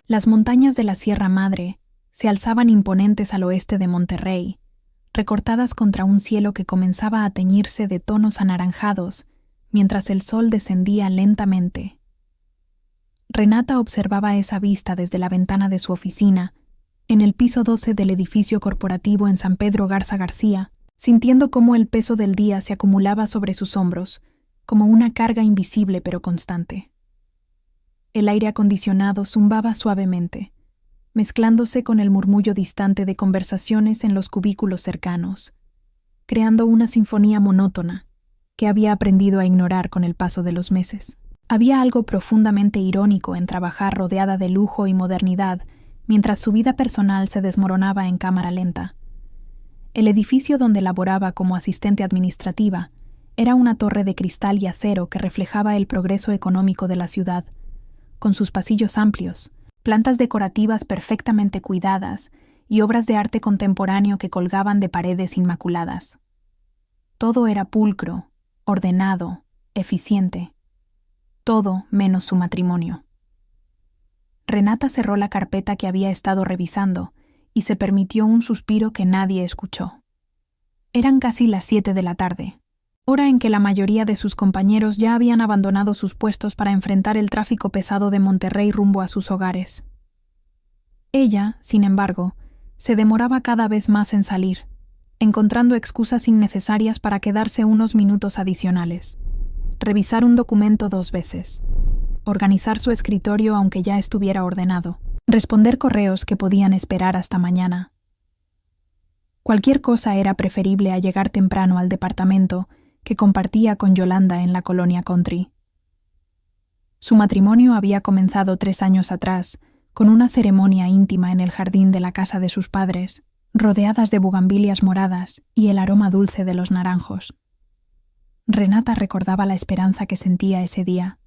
Las montañas de la Sierra Madre se alzaban imponentes al oeste de Monterrey, recortadas contra un cielo que comenzaba a teñirse de tonos anaranjados mientras el sol descendía lentamente. Renata observaba esa vista desde la ventana de su oficina, en el piso 12 del edificio corporativo en San Pedro Garza García, sintiendo cómo el peso del día se acumulaba sobre sus hombros, como una carga invisible pero constante. El aire acondicionado zumbaba suavemente, mezclándose con el murmullo distante de conversaciones en los cubículos cercanos, creando una sinfonía monótona que había aprendido a ignorar con el paso de los meses. Había algo profundamente irónico en trabajar rodeada de lujo y modernidad mientras su vida personal se desmoronaba en cámara lenta. El edificio donde laboraba como asistente administrativa era una torre de cristal y acero que reflejaba el progreso económico de la ciudad, con sus pasillos amplios, plantas decorativas perfectamente cuidadas y obras de arte contemporáneo que colgaban de paredes inmaculadas. Todo era pulcro, ordenado, eficiente. Todo menos su matrimonio. Renata cerró la carpeta que había estado revisando y se permitió un suspiro que nadie escuchó. Eran casi las 7 de la tarde, hora en que la mayoría de sus compañeros ya habían abandonado sus puestos para enfrentar el tráfico pesado de Monterrey rumbo a sus hogares. Ella, sin embargo, se demoraba cada vez más en salir, encontrando excusas innecesarias para quedarse unos minutos adicionales. Revisar un documento 2 veces, organizar su escritorio aunque ya estuviera ordenado, responder correos que podían esperar hasta mañana. Cualquier cosa era preferible a llegar temprano al departamento que compartía con Yolanda en la colonia Country. Su matrimonio había comenzado 3 años atrás, con una ceremonia íntima en el jardín de la casa de sus padres, rodeadas de bugambilias moradas y el aroma dulce de los naranjos. Renata recordaba la esperanza que sentía ese día,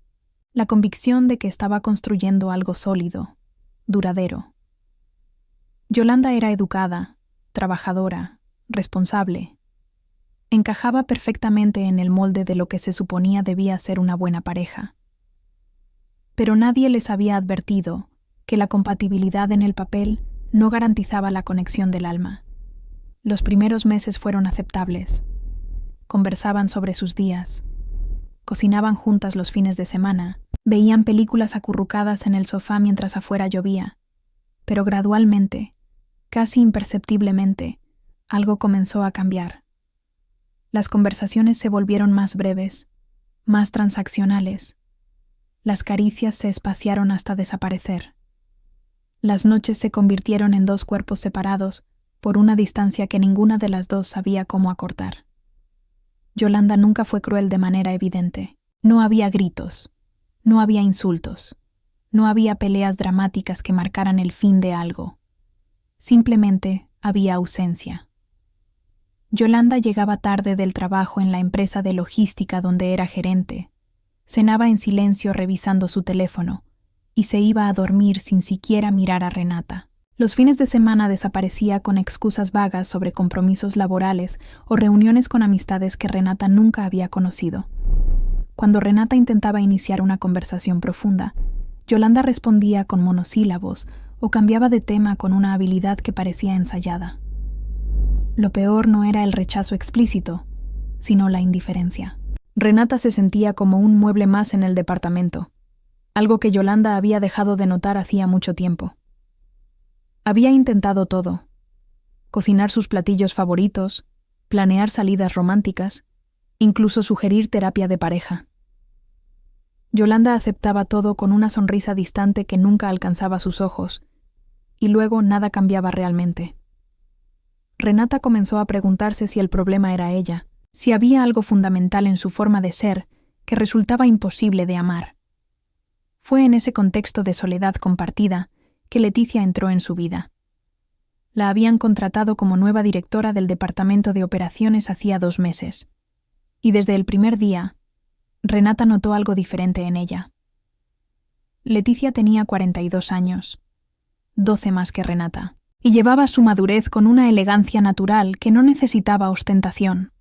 la convicción de que estaba construyendo algo sólido, duradero. Yolanda era educada, trabajadora, responsable. Encajaba perfectamente en el molde de lo que se suponía debía ser una buena pareja. Pero nadie les había advertido que la compatibilidad en el papel no garantizaba la conexión del alma. Los primeros meses fueron aceptables. Conversaban sobre sus días, cocinaban juntas los fines de semana, veían películas acurrucadas en el sofá mientras afuera llovía, pero gradualmente, casi imperceptiblemente, algo comenzó a cambiar. Las conversaciones se volvieron más breves, más transaccionales. Las caricias se espaciaron hasta desaparecer. Las noches se convirtieron en 2 cuerpos separados por una distancia que ninguna de las dos sabía cómo acortar. Yolanda nunca fue cruel de manera evidente. No había gritos, no había insultos, no había peleas dramáticas que marcaran el fin de algo. Simplemente había ausencia. Yolanda llegaba tarde del trabajo en la empresa de logística donde era gerente, cenaba en silencio revisando su teléfono y se iba a dormir sin siquiera mirar a Renata. Los fines de semana desaparecía con excusas vagas sobre compromisos laborales o reuniones con amistades que Renata nunca había conocido. Cuando Renata intentaba iniciar una conversación profunda, Yolanda respondía con monosílabos o cambiaba de tema con una habilidad que parecía ensayada. Lo peor no era el rechazo explícito, sino la indiferencia. Renata se sentía como un mueble más en el departamento, algo que Yolanda había dejado de notar hacía mucho tiempo. Había intentado todo: cocinar sus platillos favoritos, planear salidas románticas, incluso sugerir terapia de pareja. Yolanda aceptaba todo con una sonrisa distante que nunca alcanzaba sus ojos, y luego nada cambiaba realmente. Renata comenzó a preguntarse si el problema era ella, si había algo fundamental en su forma de ser que resultaba imposible de amar. Fue en ese contexto de soledad compartida que Leticia entró en su vida. La habían contratado como nueva directora del departamento de operaciones hacía 2 meses, y desde el primer día, Renata notó algo diferente en ella. Leticia tenía 42 años, 12 más que Renata, y llevaba su madurez con una elegancia natural que no necesitaba ostentación.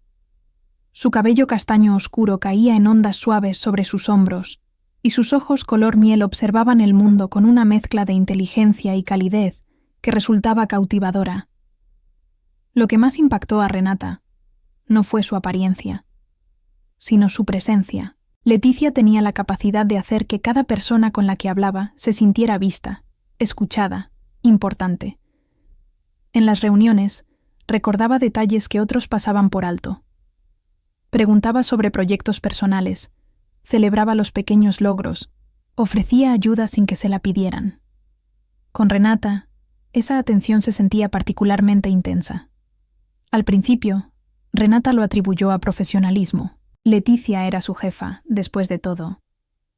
Su cabello castaño oscuro caía en ondas suaves sobre sus hombros, y sus ojos color miel observaban el mundo con una mezcla de inteligencia y calidez que resultaba cautivadora. Lo que más impactó a Renata no fue su apariencia, sino su presencia. Leticia tenía la capacidad de hacer que cada persona con la que hablaba se sintiera vista, escuchada, importante. En las reuniones, recordaba detalles que otros pasaban por alto. Preguntaba sobre proyectos personales, celebraba los pequeños logros, ofrecía ayuda sin que se la pidieran. Con Renata, esa atención se sentía particularmente intensa. Al principio, Renata lo atribuyó a profesionalismo. Leticia era su jefa, después de todo,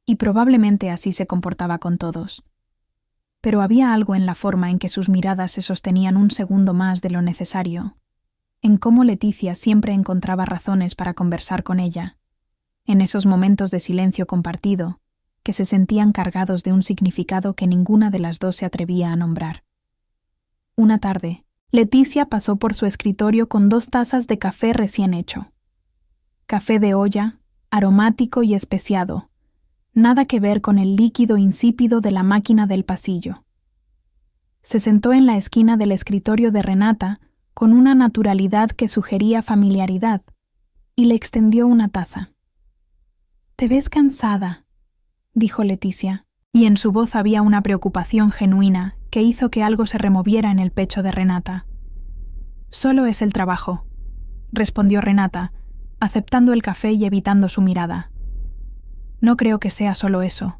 y probablemente así se comportaba con todos. Pero había algo en la forma en que sus miradas se sostenían un segundo más de lo necesario, en cómo Leticia siempre encontraba razones para conversar con ella, en esos momentos de silencio compartido, que se sentían cargados de un significado que ninguna de las dos se atrevía a nombrar. Una tarde, Leticia pasó por su escritorio con 2 tazas de café recién hecho. Café de olla, aromático y especiado, nada que ver con el líquido insípido de la máquina del pasillo. Se sentó en la esquina del escritorio de Renata con una naturalidad que sugería familiaridad, y le extendió una taza. «Te ves cansada», dijo Leticia, y en su voz había una preocupación genuina que hizo que algo se removiera en el pecho de Renata. «Solo es el trabajo», respondió Renata, aceptando el café y evitando su mirada. «No creo que sea solo eso».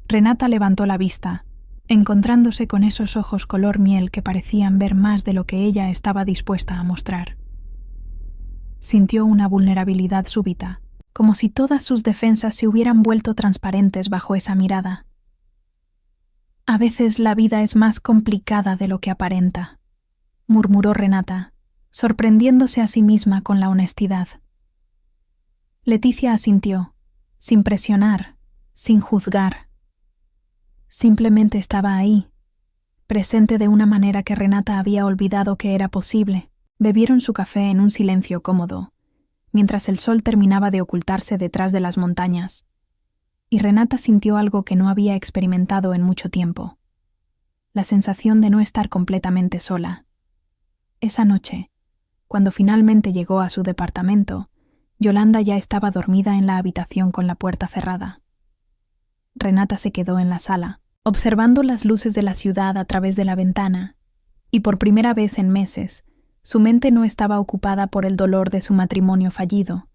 Renata levantó la vista, encontrándose con esos ojos color miel que parecían ver más de lo que ella estaba dispuesta a mostrar. Sintió una vulnerabilidad súbita, como si todas sus defensas se hubieran vuelto transparentes bajo esa mirada. «A veces la vida es más complicada de lo que aparenta», murmuró Renata, sorprendiéndose a sí misma con la honestidad. Leticia asintió, sin presionar, sin juzgar. Simplemente estaba ahí, presente de una manera que Renata había olvidado que era posible. Bebieron su café en un silencio cómodo, mientras el sol terminaba de ocultarse detrás de las montañas, y Renata sintió algo que no había experimentado en mucho tiempo: la sensación de no estar completamente sola. Esa noche, cuando finalmente llegó a su departamento, Yolanda ya estaba dormida en la habitación con la puerta cerrada. Renata se quedó en la sala, observando las luces de la ciudad a través de la ventana, y por primera vez en meses, su mente no estaba ocupada por el dolor de su matrimonio fallido,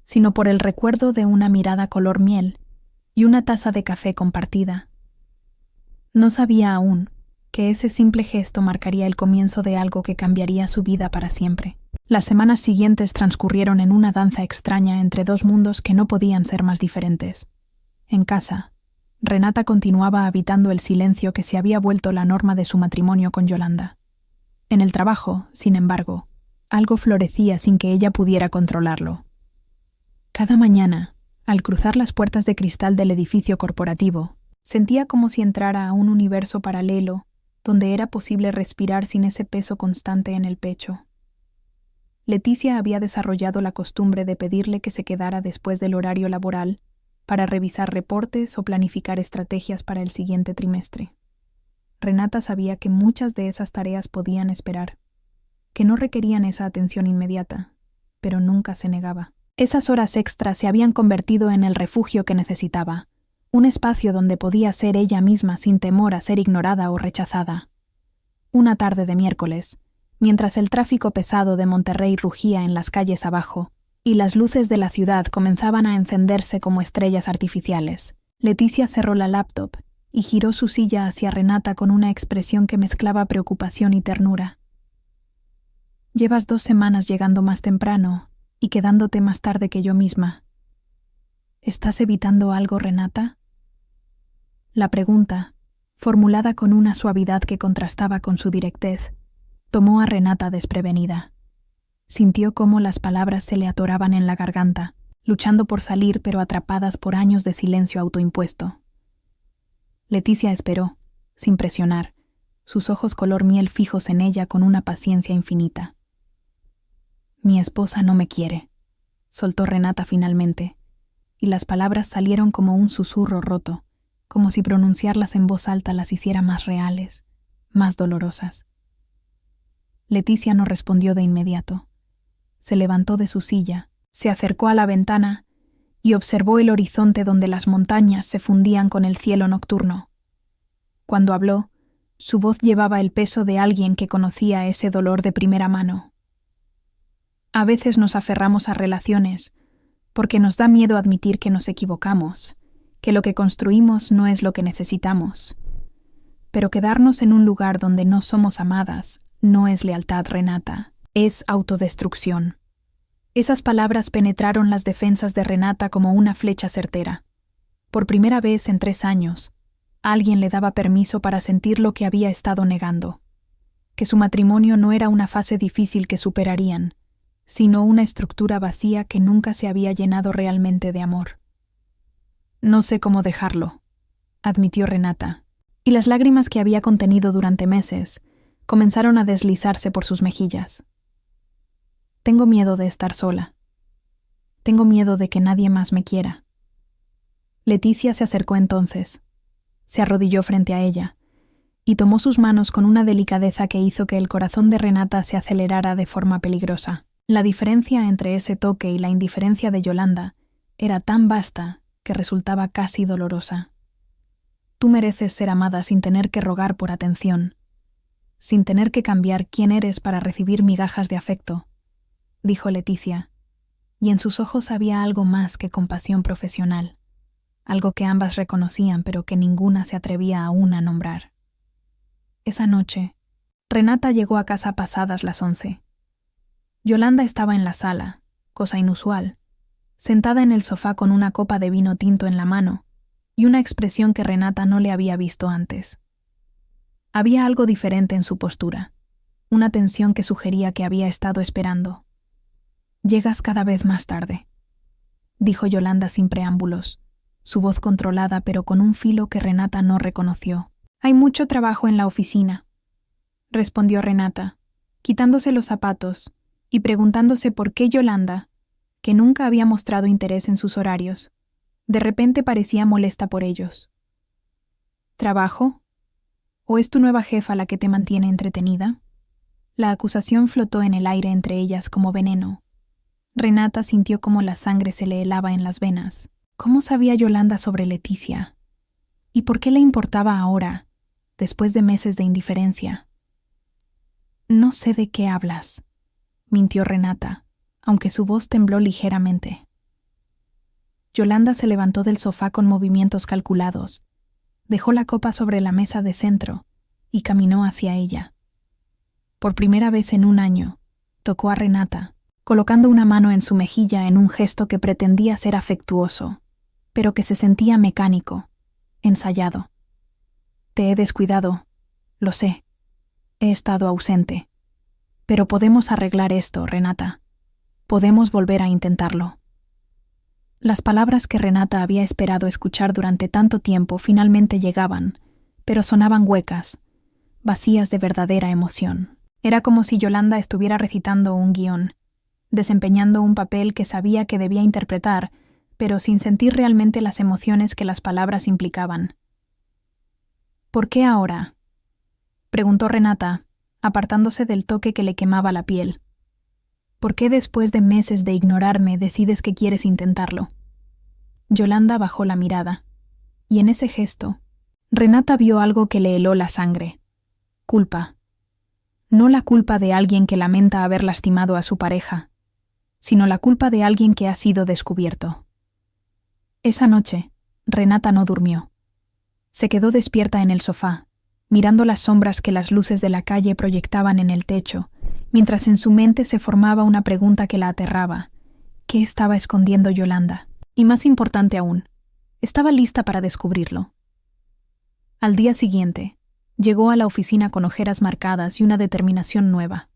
sino por el recuerdo de una mirada color miel y una taza de café compartida. No sabía aún que ese simple gesto marcaría el comienzo de algo que cambiaría su vida para siempre. Las semanas siguientes transcurrieron en una danza extraña entre 2 mundos que no podían ser más diferentes. En casa, Renata continuaba habitando el silencio que se había vuelto la norma de su matrimonio con Yolanda. En el trabajo, sin embargo, algo florecía sin que ella pudiera controlarlo. Cada mañana, al cruzar las puertas de cristal del edificio corporativo, sentía como si entrara a un universo paralelo donde era posible respirar sin ese peso constante en el pecho. Leticia había desarrollado la costumbre de pedirle que se quedara después del horario laboral para revisar reportes o planificar estrategias para el siguiente trimestre. Renata sabía que muchas de esas tareas podían esperar, que no requerían esa atención inmediata, pero nunca se negaba. Esas horas extras se habían convertido en el refugio que necesitaba, un espacio donde podía ser ella misma sin temor a ser ignorada o rechazada. Una tarde de miércoles, mientras el tráfico pesado de Monterrey rugía en las calles abajo y las luces de la ciudad comenzaban a encenderse como estrellas artificiales, Leticia cerró la laptop y giró su silla hacia Renata con una expresión que mezclaba preocupación y ternura. «Llevas 2 semanas llegando más temprano y quedándote más tarde que yo misma. ¿Estás evitando algo, Renata?» La pregunta, formulada con una suavidad que contrastaba con su directez, tomó a Renata desprevenida. Sintió cómo las palabras se le atoraban en la garganta, luchando por salir pero atrapadas por años de silencio autoimpuesto. Leticia esperó, sin presionar, sus ojos color miel fijos en ella con una paciencia infinita. «Mi esposa no me quiere», soltó Renata finalmente, y las palabras salieron como un susurro roto, como si pronunciarlas en voz alta las hiciera más reales, más dolorosas. Leticia no respondió de inmediato. Se levantó de su silla, se acercó a la ventana y observó el horizonte donde las montañas se fundían con el cielo nocturno. Cuando habló, su voz llevaba el peso de alguien que conocía ese dolor de primera mano. A veces nos aferramos a relaciones porque nos da miedo admitir que nos equivocamos, que lo que construimos no es lo que necesitamos. Pero quedarnos en un lugar donde no somos amadas no es lealtad, Renata, es autodestrucción. Esas palabras penetraron las defensas de Renata como una flecha certera. Por primera vez en 3 años, alguien le daba permiso para sentir lo que había estado negando, que su matrimonio no era una fase difícil que superarían, sino una estructura vacía que nunca se había llenado realmente de amor. No sé cómo dejarlo, admitió Renata, y las lágrimas que había contenido durante meses comenzaron a deslizarse por sus mejillas. Tengo miedo de estar sola. Tengo miedo de que nadie más me quiera. Leticia se acercó entonces, se arrodilló frente a ella y tomó sus manos con una delicadeza que hizo que el corazón de Renata se acelerara de forma peligrosa. La diferencia entre ese toque y la indiferencia de Yolanda era tan vasta que resultaba casi dolorosa. Tú mereces ser amada sin tener que rogar por atención, sin tener que cambiar quién eres para recibir migajas de afecto, dijo Leticia, y en sus ojos había algo más que compasión profesional, algo que ambas reconocían pero que ninguna se atrevía aún a nombrar. Esa noche, Renata llegó a casa pasadas las 11. Yolanda estaba en la sala, cosa inusual, sentada en el sofá con una copa de vino tinto en la mano y una expresión que Renata no le había visto antes. Había algo diferente en su postura, una tensión que sugería que había estado esperando. «Llegas cada vez más tarde», dijo Yolanda sin preámbulos, su voz controlada pero con un filo que Renata no reconoció. «Hay mucho trabajo en la oficina», respondió Renata, quitándose los zapatos y preguntándose por qué Yolanda, que nunca había mostrado interés en sus horarios, de repente parecía molesta por ellos. «¿Trabajo? ¿O es tu nueva jefa la que te mantiene entretenida?» La acusación flotó en el aire entre ellas como veneno. Renata sintió como la sangre se le helaba en las venas. ¿Cómo sabía Yolanda sobre Leticia? ¿Y por qué le importaba ahora, después de meses de indiferencia? «No sé de qué hablas», mintió Renata, aunque su voz tembló ligeramente. Yolanda se levantó del sofá con movimientos calculados, dejó la copa sobre la mesa de centro y caminó hacia ella. Por primera vez en 1 año, tocó a Renata, colocando una mano en su mejilla en un gesto que pretendía ser afectuoso, pero que se sentía mecánico, ensayado. «Te he descuidado, lo sé. He estado ausente. Pero podemos arreglar esto, Renata. Podemos volver a intentarlo». Las palabras que Renata había esperado escuchar durante tanto tiempo finalmente llegaban, pero sonaban huecas, vacías de verdadera emoción. Era como si Yolanda estuviera recitando un guión, desempeñando un papel que sabía que debía interpretar, pero sin sentir realmente las emociones que las palabras implicaban. «¿Por qué ahora?», preguntó Renata, apartándose del toque que le quemaba la piel. «¿Por qué después de meses de ignorarme decides que quieres intentarlo?». Yolanda bajó la mirada, y en ese gesto, Renata vio algo que le heló la sangre. Culpa. No la culpa de alguien que lamenta haber lastimado a su pareja, sino la culpa de alguien que ha sido descubierto. Esa noche, Renata no durmió. Se quedó despierta en el sofá, mirando las sombras que las luces de la calle proyectaban en el techo, mientras en su mente se formaba una pregunta que la aterraba. ¿Qué estaba escondiendo Yolanda? Y más importante aún, estaba lista para descubrirlo. Al día siguiente, llegó a la oficina con ojeras marcadas y una determinación nueva.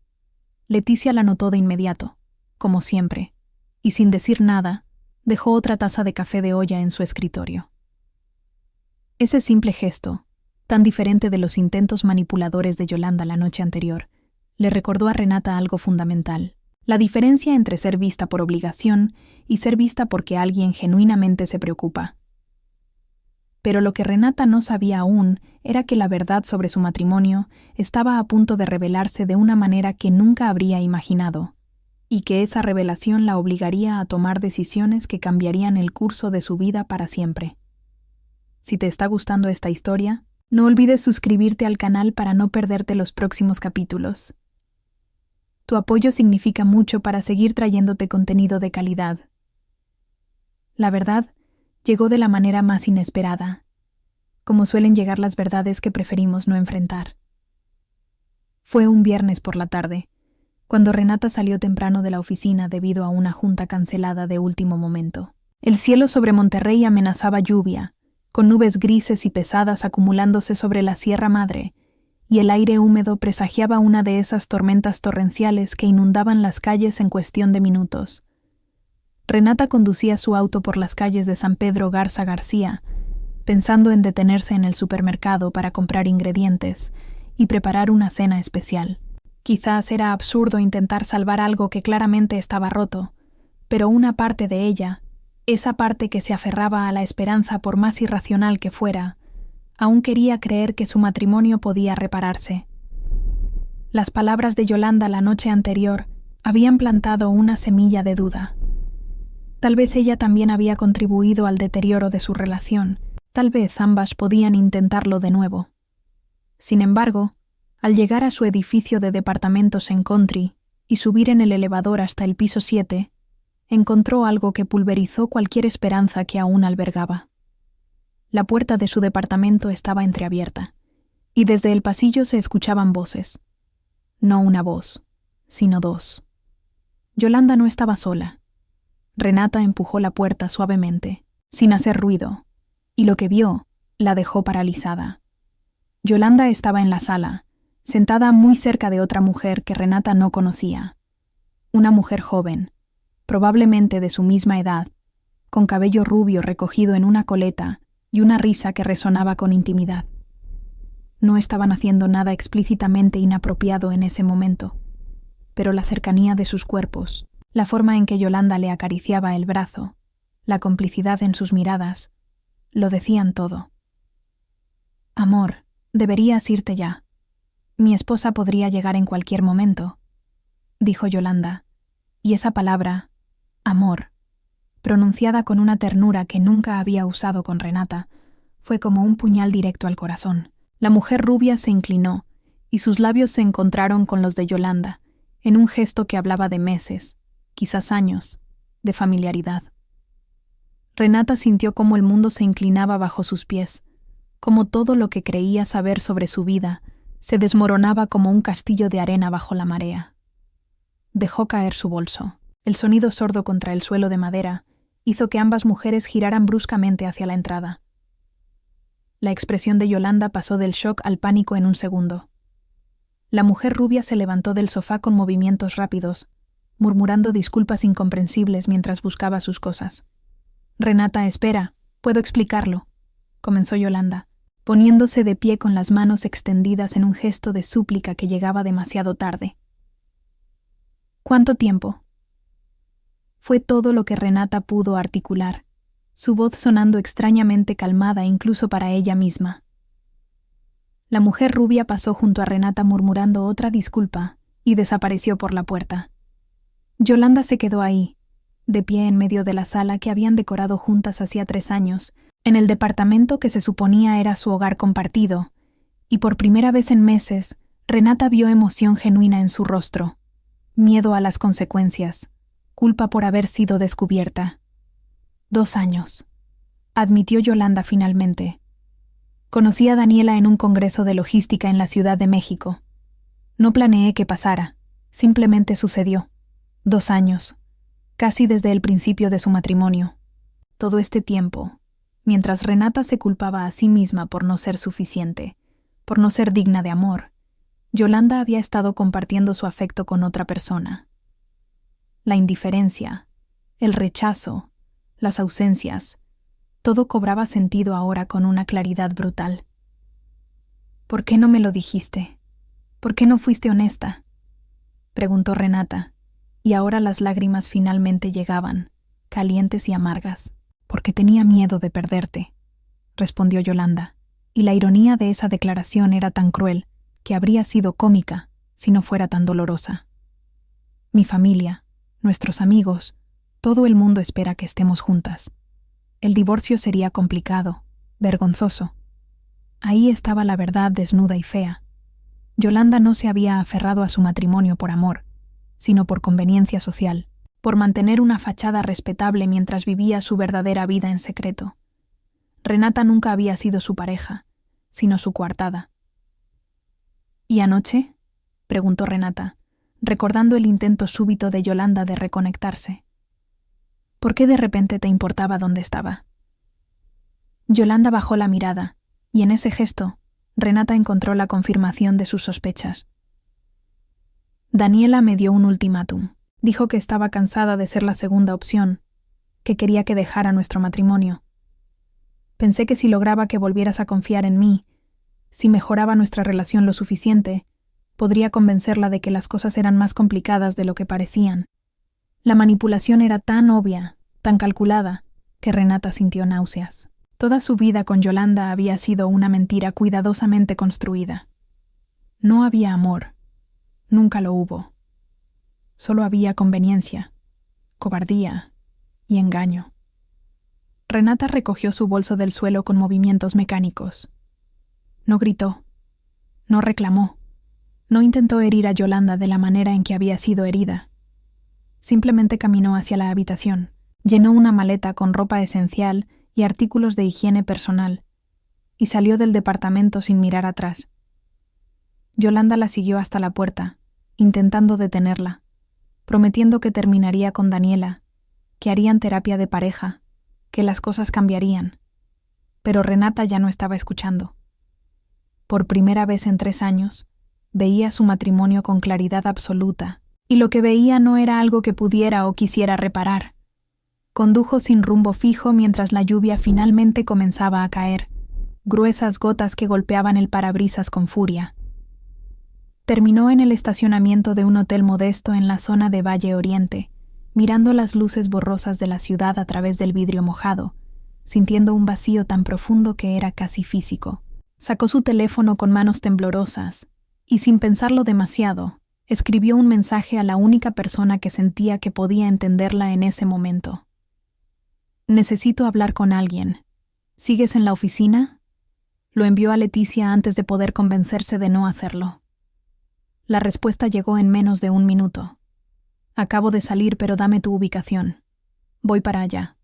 Leticia la notó de inmediato, como siempre, y sin decir nada, dejó otra taza de café de olla en su escritorio. Ese simple gesto, tan diferente de los intentos manipuladores de Yolanda la noche anterior, le recordó a Renata algo fundamental. La diferencia entre ser vista por obligación y ser vista porque alguien genuinamente se preocupa. Pero lo que Renata no sabía aún era que la verdad sobre su matrimonio estaba a punto de revelarse de una manera que nunca habría imaginado, y que esa revelación la obligaría a tomar decisiones que cambiarían el curso de su vida para siempre. Si te está gustando esta historia, no olvides suscribirte al canal para no perderte los próximos capítulos. Tu apoyo significa mucho para seguir trayéndote contenido de calidad. La verdad llegó de la manera más inesperada, como suelen llegar las verdades que preferimos no enfrentar. Fue un viernes por la tarde, cuando Renata salió temprano de la oficina debido a una junta cancelada de último momento. El cielo sobre Monterrey amenazaba lluvia, con nubes grises y pesadas acumulándose sobre la Sierra Madre, y el aire húmedo presagiaba una de esas tormentas torrenciales que inundaban las calles en cuestión de minutos. Renata conducía su auto por las calles de San Pedro Garza García, pensando en detenerse en el supermercado para comprar ingredientes y preparar una cena especial. Quizás era absurdo intentar salvar algo que claramente estaba roto, pero una parte de ella, esa parte que se aferraba a la esperanza por más irracional que fuera, aún quería creer que su matrimonio podía repararse. Las palabras de Yolanda la noche anterior habían plantado una semilla de duda. Tal vez ella también había contribuido al deterioro de su relación, tal vez ambas podían intentarlo de nuevo. Sin embargo, al llegar a su edificio de departamentos en Country y subir en el elevador hasta el piso 7, encontró algo que pulverizó cualquier esperanza que aún albergaba. La puerta de su departamento estaba entreabierta, y desde el pasillo se escuchaban voces. No una voz, sino dos. Yolanda no estaba sola. Renata empujó la puerta suavemente, sin hacer ruido, y lo que vio la dejó paralizada. Yolanda estaba en la sala, sentada muy cerca de otra mujer que Renata no conocía. Una mujer joven, probablemente de su misma edad, con cabello rubio recogido en una coleta y una risa que resonaba con intimidad. No estaban haciendo nada explícitamente inapropiado en ese momento, pero la cercanía de sus cuerpos, la forma en que Yolanda le acariciaba el brazo, la complicidad en sus miradas, lo decían todo. «Amor, deberías irte ya. Mi esposa podría llegar en cualquier momento», dijo Yolanda, y esa palabra, amor, pronunciada con una ternura que nunca había usado con Renata, fue como un puñal directo al corazón. La mujer rubia se inclinó, y sus labios se encontraron con los de Yolanda, en un gesto que hablaba de meses, quizás años, de familiaridad. Renata sintió cómo el mundo se inclinaba bajo sus pies, cómo todo lo que creía saber sobre su vida se desmoronaba como un castillo de arena bajo la marea. Dejó caer su bolso. El sonido sordo contra el suelo de madera hizo que ambas mujeres giraran bruscamente hacia la entrada. La expresión de Yolanda pasó del shock al pánico en un segundo. La mujer rubia se levantó del sofá con movimientos rápidos, murmurando disculpas incomprensibles mientras buscaba sus cosas. «Renata, espera, puedo explicarlo», comenzó Yolanda, poniéndose de pie con las manos extendidas en un gesto de súplica que llegaba demasiado tarde. «¿Cuánto tiempo?». Fue todo lo que Renata pudo articular, su voz sonando extrañamente calmada incluso para ella misma. La mujer rubia pasó junto a Renata murmurando otra disculpa y desapareció por la puerta. Yolanda se quedó ahí, de pie en medio de la sala que habían decorado juntas hacía 3 años, en el departamento que se suponía era su hogar compartido, y por primera vez en meses, Renata vio emoción genuina en su rostro, miedo a las consecuencias, culpa por haber sido descubierta. 2 años, admitió Yolanda finalmente. Conocí a Daniela en un congreso de logística en la Ciudad de México. No planeé que pasara, simplemente sucedió. 2 años, casi desde el principio de su matrimonio. Todo este tiempo, mientras Renata se culpaba a sí misma por no ser suficiente, por no ser digna de amor, Yolanda había estado compartiendo su afecto con otra persona. La indiferencia, el rechazo, las ausencias, todo cobraba sentido ahora con una claridad brutal. «¿Por qué no me lo dijiste? ¿Por qué no fuiste honesta?», preguntó Renata, Y ahora las lágrimas finalmente llegaban, calientes y amargas. «Porque tenía miedo de perderte», respondió Yolanda, y la ironía de esa declaración era tan cruel que habría sido cómica si no fuera tan dolorosa. «Mi familia, nuestros amigos, todo el mundo espera que estemos juntas. El divorcio sería complicado, vergonzoso». Ahí estaba la verdad desnuda y fea. Yolanda no se había aferrado a su matrimonio por amor, sino por conveniencia social, por mantener una fachada respetable mientras vivía su verdadera vida en secreto. Renata nunca había sido su pareja, sino su coartada. «¿Y anoche?», preguntó Renata, recordando el intento súbito de Yolanda de reconectarse. «¿Por qué de repente te importaba dónde estaba?». Yolanda bajó la mirada, y en ese gesto, Renata encontró la confirmación de sus sospechas. «Daniela me dio un ultimátum. Dijo que estaba cansada de ser la segunda opción, que quería que dejara nuestro matrimonio. Pensé que si lograba que volvieras a confiar en mí, si mejoraba nuestra relación lo suficiente, podría convencerla de que las cosas eran más complicadas de lo que parecían». La manipulación era tan obvia, tan calculada, que Renata sintió náuseas. Toda su vida con Yolanda había sido una mentira cuidadosamente construida. No había amor. Nunca lo hubo. Solo había conveniencia, cobardía y engaño. Renata recogió su bolso del suelo con movimientos mecánicos. No gritó, no reclamó, no intentó herir a Yolanda de la manera en que había sido herida. Simplemente caminó hacia la habitación, llenó una maleta con ropa esencial y artículos de higiene personal, y salió del departamento sin mirar atrás. Yolanda la siguió hasta la puerta, intentando detenerla, prometiendo que terminaría con Daniela, que harían terapia de pareja, que las cosas cambiarían. Pero Renata ya no estaba escuchando. Por primera vez en 3 años, veía su matrimonio con claridad absoluta, y lo que veía no era algo que pudiera o quisiera reparar. Condujo sin rumbo fijo mientras la lluvia finalmente comenzaba a caer, gruesas gotas que golpeaban el parabrisas con furia. Terminó en el estacionamiento de un hotel modesto en la zona de Valle Oriente, mirando las luces borrosas de la ciudad a través del vidrio mojado, sintiendo un vacío tan profundo que era casi físico. Sacó su teléfono con manos temblorosas y, sin pensarlo demasiado, escribió un mensaje a la única persona que sentía que podía entenderla en ese momento. «Necesito hablar con alguien. ¿Sigues en la oficina?». Lo envió a Leticia antes de poder convencerse de no hacerlo. La respuesta llegó en menos de 1 minuto. «Acabo de salir, pero dame tu ubicación. Voy para allá».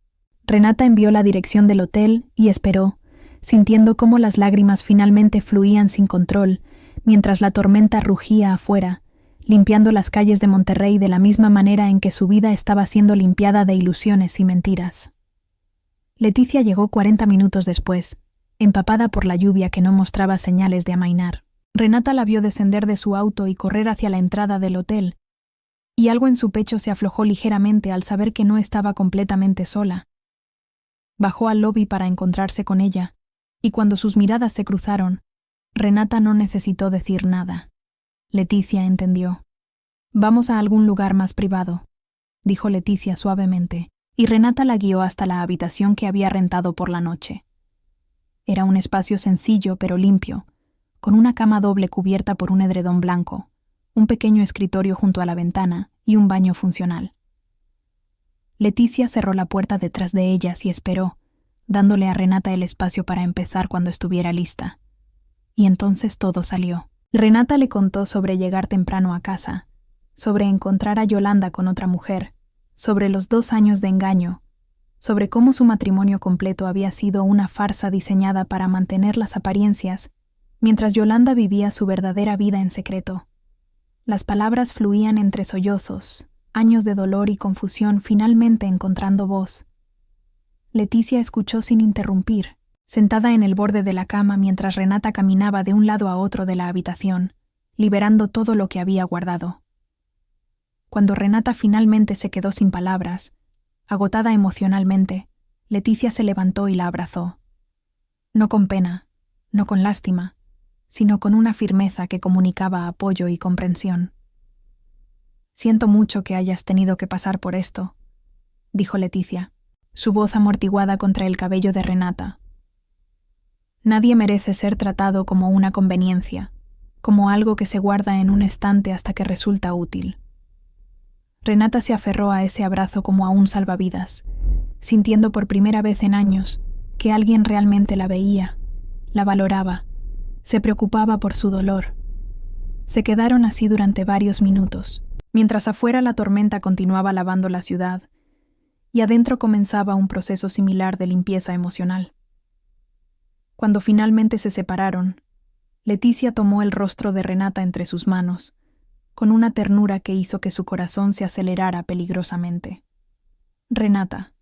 Renata envió la dirección del hotel y esperó, sintiendo cómo las lágrimas finalmente fluían sin control, mientras la tormenta rugía afuera, limpiando las calles de Monterrey de la misma manera en que su vida estaba siendo limpiada de ilusiones y mentiras. Leticia llegó 40 minutos después, empapada por la lluvia que no mostraba señales de amainar. Renata la vio descender de su auto y correr hacia la entrada del hotel, y algo en su pecho se aflojó ligeramente al saber que no estaba completamente sola. Bajó al lobby para encontrarse con ella, y cuando sus miradas se cruzaron, Renata no necesitó decir nada. Leticia entendió. «Vamos a algún lugar más privado», dijo Leticia suavemente, y Renata la guió hasta la habitación que había rentado por la noche. Era un espacio sencillo pero limpio, con una cama doble cubierta por un edredón blanco, un pequeño escritorio junto a la ventana y un baño funcional. Leticia cerró la puerta detrás de ellas y esperó, dándole a Renata el espacio para empezar cuando estuviera lista. Y entonces todo salió. Renata le contó sobre llegar temprano a casa, sobre encontrar a Yolanda con otra mujer, sobre los 2 años de engaño, sobre cómo su matrimonio completo había sido una farsa diseñada para mantener las apariencias, mientras Yolanda vivía su verdadera vida en secreto. Las palabras fluían entre sollozos, años de dolor y confusión finalmente encontrando voz. Leticia escuchó sin interrumpir, sentada en el borde de la cama mientras Renata caminaba de un lado a otro de la habitación, liberando todo lo que había guardado. Cuando Renata finalmente se quedó sin palabras, agotada emocionalmente, Leticia se levantó y la abrazó. No con pena, no con lástima, sino con una firmeza que comunicaba apoyo y comprensión. Siento mucho que hayas tenido que pasar por esto, dijo Leticia, su voz amortiguada contra el cabello de Renata. Nadie merece ser tratado como una conveniencia, como algo que se guarda en un estante hasta que resulta útil. Renata se aferró a ese abrazo como a un salvavidas, sintiendo por primera vez en años que alguien realmente la veía, la valoraba, se preocupaba por su dolor. Se quedaron así durante varios minutos, mientras afuera la tormenta continuaba lavando la ciudad y adentro comenzaba un proceso similar de limpieza emocional. Cuando finalmente se separaron, Leticia tomó el rostro de Renata entre sus manos, con una ternura que hizo que su corazón se acelerara peligrosamente. Renata,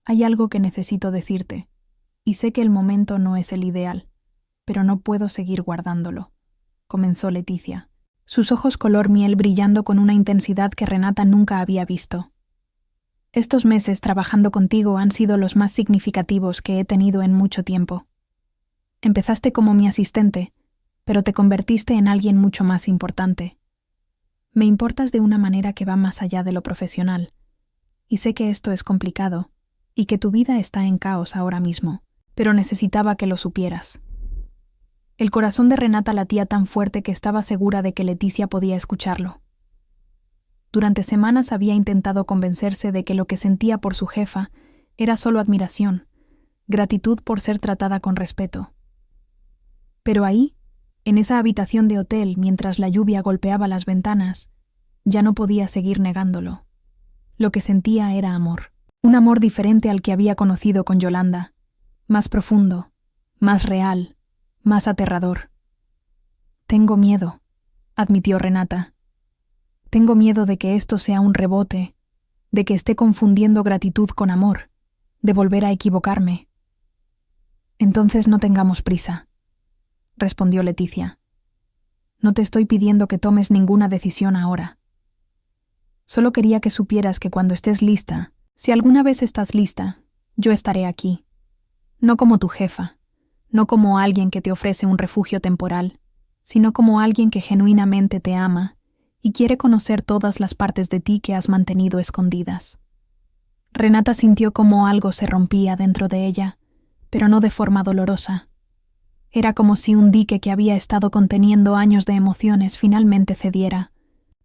hay algo que necesito decirte, y sé que el momento no es el ideal, pero no puedo seguir guardándolo, comenzó Leticia, sus ojos color miel brillando con una intensidad que Renata nunca había visto. Estos meses trabajando contigo han sido los más significativos que he tenido en mucho tiempo. Empezaste como mi asistente, pero te convertiste en alguien mucho más importante. Me importas de una manera que va más allá de lo profesional, y sé que esto es complicado, y que tu vida está en caos ahora mismo, pero necesitaba que lo supieras. El corazón de Renata latía tan fuerte que estaba segura de que Leticia podía escucharlo. Durante semanas había intentado convencerse de que lo que sentía por su jefa era solo admiración, gratitud por ser tratada con respeto. Pero ahí, en esa habitación de hotel, mientras la lluvia golpeaba las ventanas, ya no podía seguir negándolo. Lo que sentía era amor, un amor diferente al que había conocido con Yolanda, más profundo, más real, más aterrador. Tengo miedo, admitió Renata. Tengo miedo de que esto sea un rebote, de que esté confundiendo gratitud con amor, de volver a equivocarme. Entonces no tengamos prisa, respondió Leticia. No te estoy pidiendo que tomes ninguna decisión ahora. Solo quería que supieras que cuando estés lista, si alguna vez estás lista, yo estaré aquí. No como tu jefa, no como alguien que te ofrece un refugio temporal, sino como alguien que genuinamente te ama y quiere conocer todas las partes de ti que has mantenido escondidas. Renata sintió como algo se rompía dentro de ella, pero no de forma dolorosa. Era como si un dique que había estado conteniendo años de emociones finalmente cediera,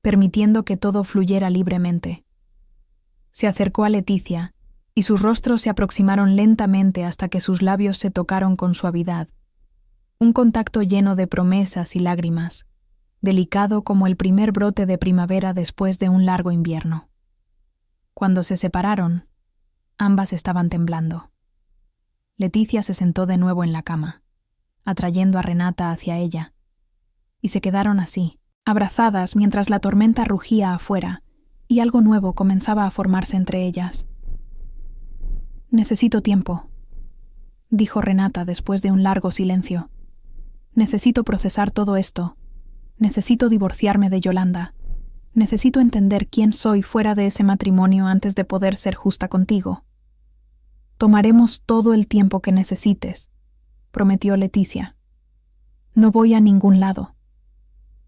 permitiendo que todo fluyera libremente. Se acercó a Leticia, y sus rostros se aproximaron lentamente hasta que sus labios se tocaron con suavidad. Un contacto lleno de promesas y lágrimas, delicado como el primer brote de primavera después de un largo invierno. Cuando se separaron, ambas estaban temblando. Leticia se sentó de nuevo en la cama, atrayendo a Renata hacia ella, y se quedaron así, abrazadas mientras la tormenta rugía afuera y algo nuevo comenzaba a formarse entre ellas. Necesito tiempo, dijo Renata después de un largo silencio. Necesito procesar todo esto. Necesito divorciarme de Yolanda. Necesito entender quién soy fuera de ese matrimonio antes de poder ser justa contigo. Tomaremos todo el tiempo que necesites, prometió Leticia. No voy a ningún lado.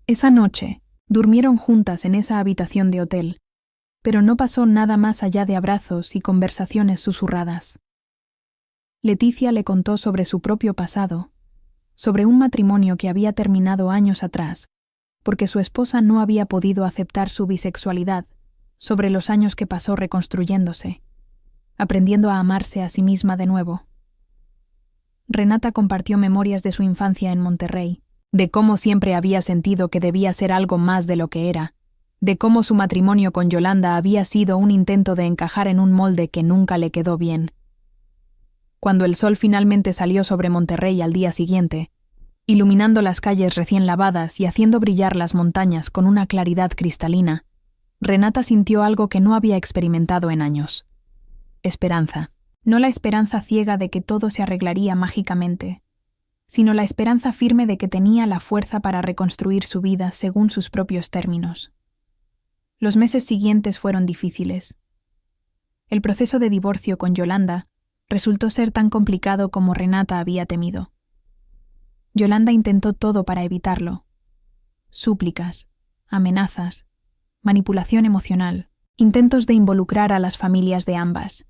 Esa noche, durmieron juntas en esa habitación de hotel, pero no pasó nada más allá de abrazos y conversaciones susurradas. Leticia le contó sobre su propio pasado, sobre un matrimonio que había terminado años atrás, porque su esposa no había podido aceptar su bisexualidad, sobre los años que pasó reconstruyéndose, aprendiendo a amarse a sí misma de nuevo. Renata compartió memorias de su infancia en Monterrey, de cómo siempre había sentido que debía ser algo más de lo que era, de cómo su matrimonio con Yolanda había sido un intento de encajar en un molde que nunca le quedó bien. Cuando el sol finalmente salió sobre Monterrey al día siguiente, iluminando las calles recién lavadas y haciendo brillar las montañas con una claridad cristalina, Renata sintió algo que no había experimentado en años. Esperanza. No la esperanza ciega de que todo se arreglaría mágicamente, sino la esperanza firme de que tenía la fuerza para reconstruir su vida según sus propios términos. Los meses siguientes fueron difíciles. El proceso de divorcio con Yolanda resultó ser tan complicado como Renata había temido. Yolanda intentó todo para evitarlo. Súplicas, amenazas, manipulación emocional, intentos de involucrar a las familias de ambas.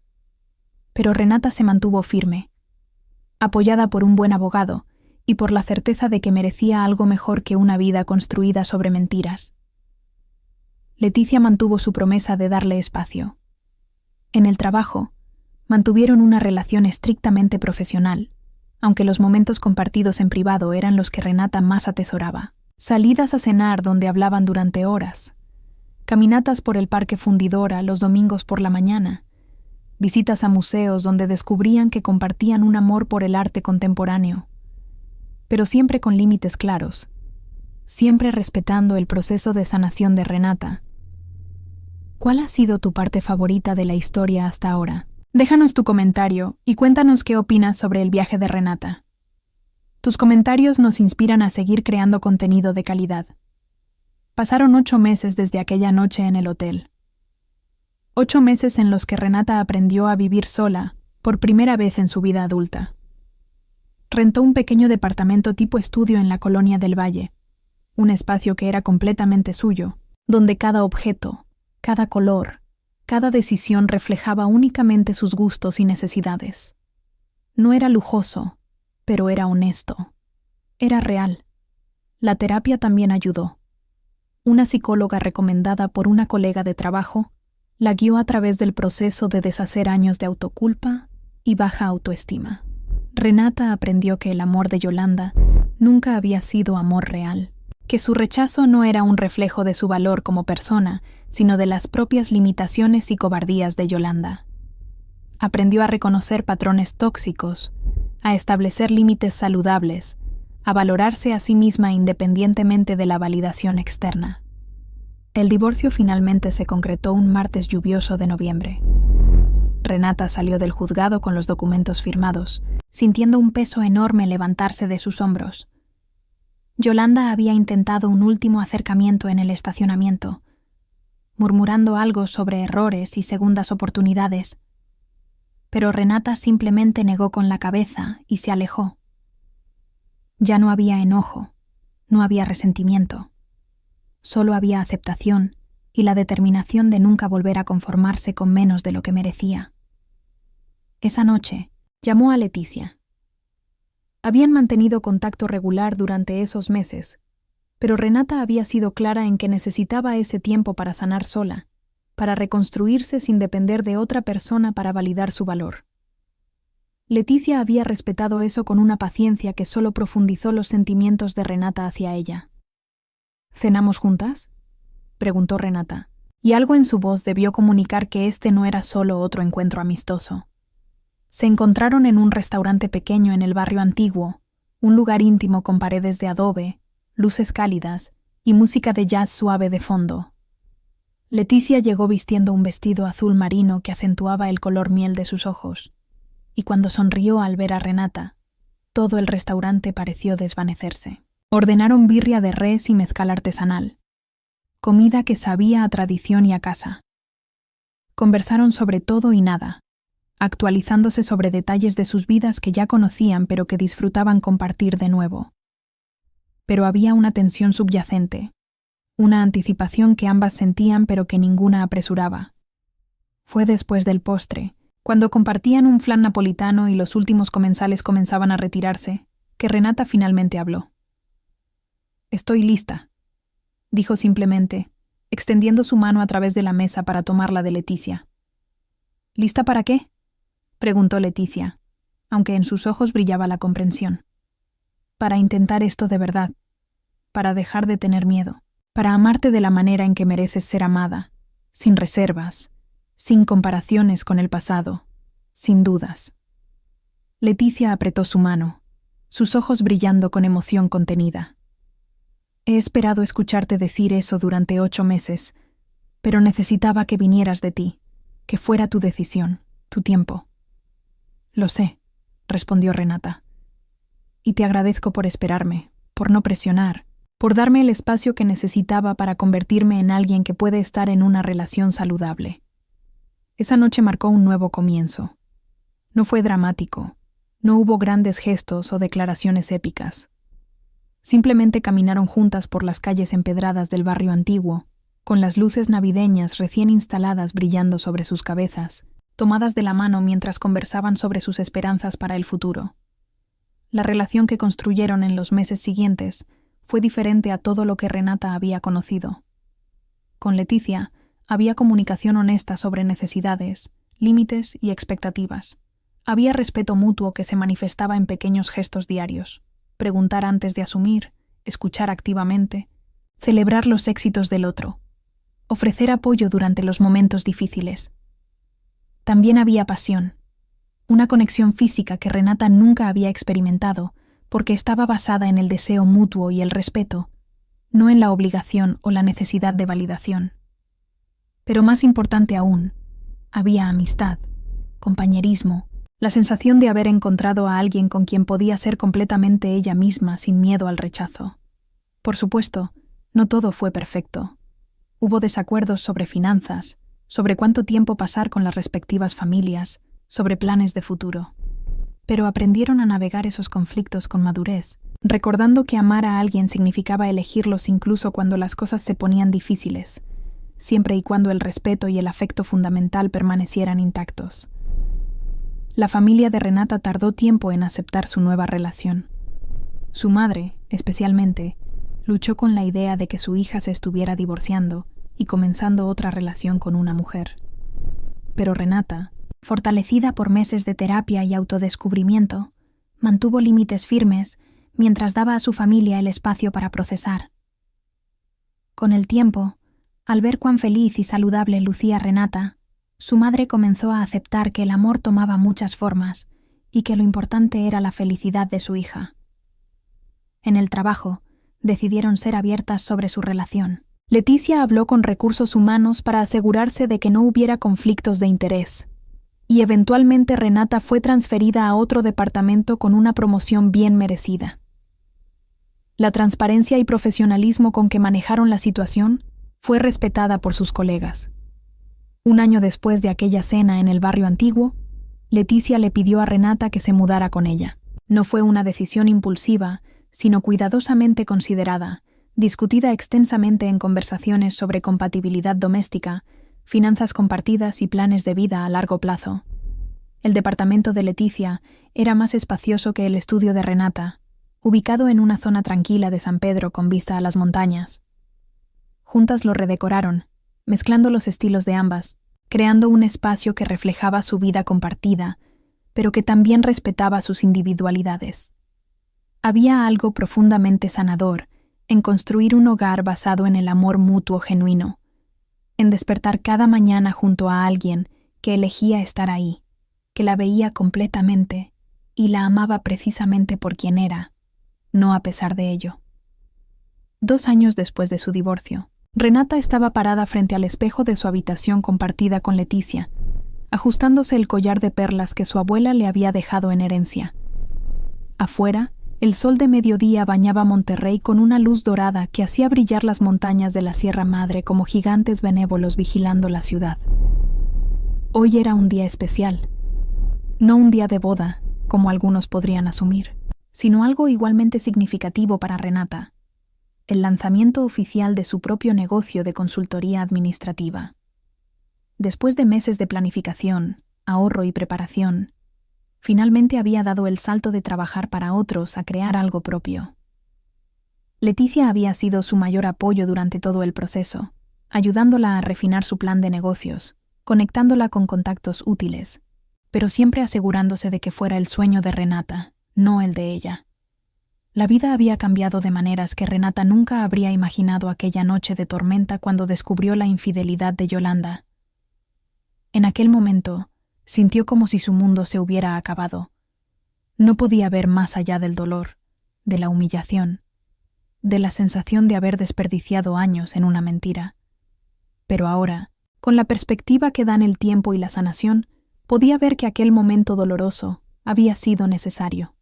Pero Renata se mantuvo firme, apoyada por un buen abogado y por la certeza de que merecía algo mejor que una vida construida sobre mentiras. Leticia mantuvo su promesa de darle espacio. En el trabajo, mantuvieron una relación estrictamente profesional, aunque los momentos compartidos en privado eran los que Renata más atesoraba. Salidas a cenar donde hablaban durante horas, caminatas por el Parque Fundidora los domingos por la mañana, visitas a museos donde descubrían que compartían un amor por el arte contemporáneo, pero siempre con límites claros, siempre respetando el proceso de sanación de Renata. ¿Cuál ha sido tu parte favorita de la historia hasta ahora? Déjanos tu comentario y cuéntanos qué opinas sobre el viaje de Renata. Tus comentarios nos inspiran a seguir creando contenido de calidad. Pasaron 8 meses desde aquella noche en el hotel. 8 meses en los que Renata aprendió a vivir sola, por primera vez en su vida adulta. Rentó un pequeño departamento tipo estudio en la colonia del Valle, un espacio que era completamente suyo, donde cada objeto, cada color, cada decisión reflejaba únicamente sus gustos y necesidades. No era lujoso, pero era honesto. Era real. La terapia también ayudó. Una psicóloga recomendada por una colega de trabajo la guió a través del proceso de deshacer años de autoculpa y baja autoestima. Renata aprendió que el amor de Yolanda nunca había sido amor real, que su rechazo no era un reflejo de su valor como persona, sino de las propias limitaciones y cobardías de Yolanda. Aprendió a reconocer patrones tóxicos, a establecer límites saludables, a valorarse a sí misma independientemente de la validación externa. El divorcio finalmente se concretó un martes lluvioso de noviembre. Renata salió del juzgado con los documentos firmados, sintiendo un peso enorme levantarse de sus hombros. Yolanda había intentado un último acercamiento en el estacionamiento, murmurando algo sobre errores y segundas oportunidades. Pero Renata simplemente negó con la cabeza y se alejó. Ya no había enojo, no había resentimiento. Solo había aceptación y la determinación de nunca volver a conformarse con menos de lo que merecía. Esa noche, llamó a Leticia. Habían mantenido contacto regular durante esos meses, pero Renata había sido clara en que necesitaba ese tiempo para sanar sola, para reconstruirse sin depender de otra persona para validar su valor. Leticia había respetado eso con una paciencia que solo profundizó los sentimientos de Renata hacia ella. ¿Cenamos juntas?, preguntó Renata, y algo en su voz debió comunicar que este no era solo otro encuentro amistoso. Se encontraron en un restaurante pequeño en el barrio antiguo, un lugar íntimo con paredes de adobe, luces cálidas y música de jazz suave de fondo. Leticia llegó vistiendo un vestido azul marino que acentuaba el color miel de sus ojos, y cuando sonrió al ver a Renata, todo el restaurante pareció desvanecerse. Ordenaron birria de res y mezcal artesanal, comida que sabía a tradición y a casa. Conversaron sobre todo y nada, actualizándose sobre detalles de sus vidas que ya conocían pero que disfrutaban compartir de nuevo. Pero había una tensión subyacente, una anticipación que ambas sentían pero que ninguna apresuraba. Fue después del postre, cuando compartían un flan napolitano y los últimos comensales comenzaban a retirarse, que Renata finalmente habló. «Estoy lista», dijo simplemente, extendiendo su mano a través de la mesa para tomarla de Leticia. «¿Lista para qué?», preguntó Leticia, aunque en sus ojos brillaba la comprensión. «Para intentar esto de verdad, para dejar de tener miedo, para amarte de la manera en que mereces ser amada, sin reservas, sin comparaciones con el pasado, sin dudas». Leticia apretó su mano, sus ojos brillando con emoción contenida. «He esperado escucharte decir eso durante 8 meses, pero necesitaba que vinieras de ti, que fuera tu decisión, tu tiempo». «Lo sé», respondió Renata. «Y te agradezco por esperarme, por no presionar, por darme el espacio que necesitaba para convertirme en alguien que puede estar en una relación saludable». Esa noche marcó un nuevo comienzo. No fue dramático, no hubo grandes gestos o declaraciones épicas. Simplemente caminaron juntas por las calles empedradas del barrio antiguo, con las luces navideñas recién instaladas brillando sobre sus cabezas, tomadas de la mano mientras conversaban sobre sus esperanzas para el futuro. La relación que construyeron en los meses siguientes fue diferente a todo lo que Renata había conocido. Con Leticia había comunicación honesta sobre necesidades, límites y expectativas. Había respeto mutuo que se manifestaba en pequeños gestos diarios: preguntar antes de asumir, escuchar activamente, celebrar los éxitos del otro, ofrecer apoyo durante los momentos difíciles. También había pasión, una conexión física que Renata nunca había experimentado porque estaba basada en el deseo mutuo y el respeto, no en la obligación o la necesidad de validación. Pero más importante aún, había amistad, compañerismo, la sensación de haber encontrado a alguien con quien podía ser completamente ella misma sin miedo al rechazo. Por supuesto, no todo fue perfecto. Hubo desacuerdos sobre finanzas, sobre cuánto tiempo pasar con las respectivas familias, sobre planes de futuro. Pero aprendieron a navegar esos conflictos con madurez, recordando que amar a alguien significaba elegirlos incluso cuando las cosas se ponían difíciles, siempre y cuando el respeto y el afecto fundamental permanecieran intactos. La familia de Renata tardó tiempo en aceptar su nueva relación. Su madre, especialmente, luchó con la idea de que su hija se estuviera divorciando y comenzando otra relación con una mujer. Pero Renata, fortalecida por meses de terapia y autodescubrimiento, mantuvo límites firmes mientras daba a su familia el espacio para procesar. Con el tiempo, al ver cuán feliz y saludable lucía Renata, su madre comenzó a aceptar que el amor tomaba muchas formas y que lo importante era la felicidad de su hija. En el trabajo, decidieron ser abiertas sobre su relación. Leticia habló con recursos humanos para asegurarse de que no hubiera conflictos de interés, y eventualmente Renata fue transferida a otro departamento con una promoción bien merecida. La transparencia y profesionalismo con que manejaron la situación fue respetada por sus colegas. Un año después de aquella cena en el barrio antiguo, Leticia le pidió a Renata que se mudara con ella. No fue una decisión impulsiva, sino cuidadosamente considerada, discutida extensamente en conversaciones sobre compatibilidad doméstica, finanzas compartidas y planes de vida a largo plazo. El departamento de Leticia era más espacioso que el estudio de Renata, ubicado en una zona tranquila de San Pedro con vista a las montañas. Juntas lo redecoraron, mezclando los estilos de ambas, creando un espacio que reflejaba su vida compartida, pero que también respetaba sus individualidades. Había algo profundamente sanador en construir un hogar basado en el amor mutuo genuino, en despertar cada mañana junto a alguien que elegía estar ahí, que la veía completamente y la amaba precisamente por quien era, no a pesar de ello. 2 años después de su divorcio, Renata estaba parada frente al espejo de su habitación compartida con Leticia, ajustándose el collar de perlas que su abuela le había dejado en herencia. Afuera, el sol de mediodía bañaba Monterrey con una luz dorada que hacía brillar las montañas de la Sierra Madre como gigantes benévolos vigilando la ciudad. Hoy era un día especial. No un día de boda, como algunos podrían asumir, sino algo igualmente significativo para Renata: el lanzamiento oficial de su propio negocio de consultoría administrativa. Después de meses de planificación, ahorro y preparación, finalmente había dado el salto de trabajar para otros a crear algo propio. Leticia había sido su mayor apoyo durante todo el proceso, ayudándola a refinar su plan de negocios, conectándola con contactos útiles, pero siempre asegurándose de que fuera el sueño de Renata, no el de ella. La vida había cambiado de maneras que Renata nunca habría imaginado aquella noche de tormenta cuando descubrió la infidelidad de Yolanda. En aquel momento, sintió como si su mundo se hubiera acabado. No podía ver más allá del dolor, de la humillación, de la sensación de haber desperdiciado años en una mentira. Pero ahora, con la perspectiva que dan el tiempo y la sanación, podía ver que aquel momento doloroso había sido necesario.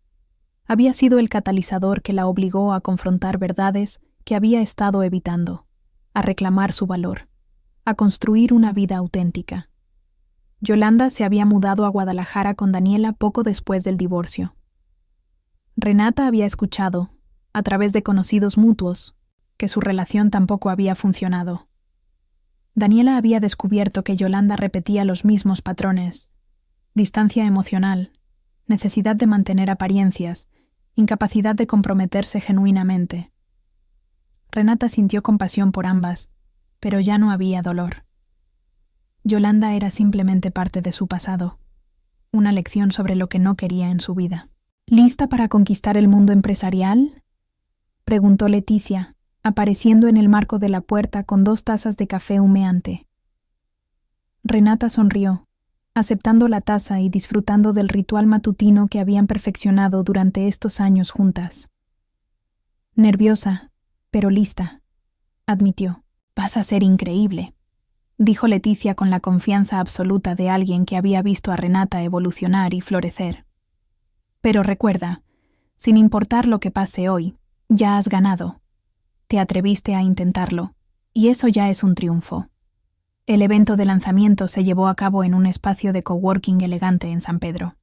Había sido el catalizador que la obligó a confrontar verdades que había estado evitando, a reclamar su valor, a construir una vida auténtica. Yolanda se había mudado a Guadalajara con Daniela poco después del divorcio. Renata había escuchado, a través de conocidos mutuos, que su relación tampoco había funcionado. Daniela había descubierto que Yolanda repetía los mismos patrones: distancia emocional, necesidad de mantener apariencias, incapacidad de comprometerse genuinamente. Renata sintió compasión por ambas, pero ya no había dolor. Yolanda era simplemente parte de su pasado, una lección sobre lo que no quería en su vida. ¿Lista para conquistar el mundo empresarial?, preguntó Leticia, apareciendo en el marco de la puerta con 2 tazas de café humeante. Renata sonrió, aceptando la taza y disfrutando del ritual matutino que habían perfeccionado durante estos años juntas. Nerviosa, pero lista, admitió. «Vas a ser increíble», dijo Leticia con la confianza absoluta de alguien que había visto a Renata evolucionar y florecer. «Pero recuerda, sin importar lo que pase hoy, ya has ganado. Te atreviste a intentarlo, y eso ya es un triunfo». El evento de lanzamiento se llevó a cabo en un espacio de coworking elegante en San Pedro.